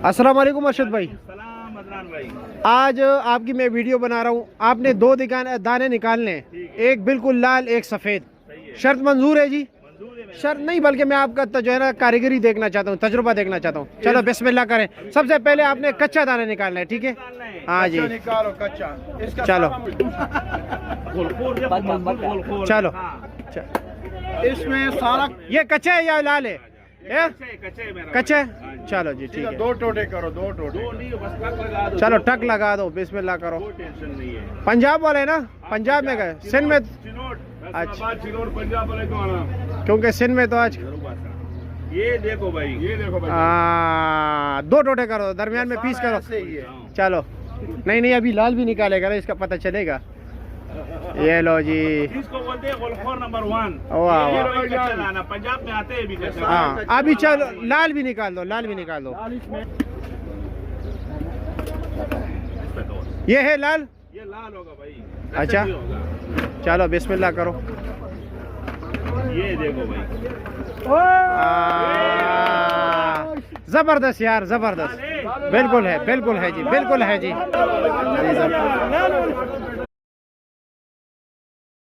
अस्सलाम वालेकुम अरशद भाई। सलाम अदनान भाई। आज आपकी मैं वीडियो बना रहा हूँ। आपने दो दाने निकालने हैं, एक बिल्कुल लाल एक सफ़ेद। शर्त मंजूर है जी? शर्त नहीं बल्कि मैं आपका जो है ना कारीगरी देखना चाहता हूँ, तजुर्बा देखना चाहता हूँ। चलो बिस्मिल्लाह करें। सबसे पहले आपने कच्चा दाना निकालना है, ठीक है? हाँ जी निकालो कच्चा। चलो चलो इसमें सारा ये कच्चा है या लाल है? कच्चा है। चलो जी ठीक है। दो टोटे करो, दो टोटे। चलो टक लगा दो, बिस्मिल्लाह करो। पंजाब वाले ना? पंजाब में गए, सिंध में? अच्छा, पंजाब वाले को आना, क्योंकि सिंध में तो आज ये देखो भाई, ये देखो भाई। दो टोटे करो, दरमियान में पीस करो। चलो नहीं अभी लाल भी निकालेगा ना, इसका पता चलेगा। ये लो जी, इसको बोलते हैं गोलखोर नंबर 1। वाह पंजाब में आते हैं भी। हाँ अभी चलो लाल भी निकाल दो, लाल भी निकाल दो। ये है लाल, ये लाल होगा भाई। अच्छा चलो बिस्मिल्लाह करो। ये देखो भाई, जबरदस्त यार, जबरदस्त। बिल्कुल है जी, बिल्कुल है जी।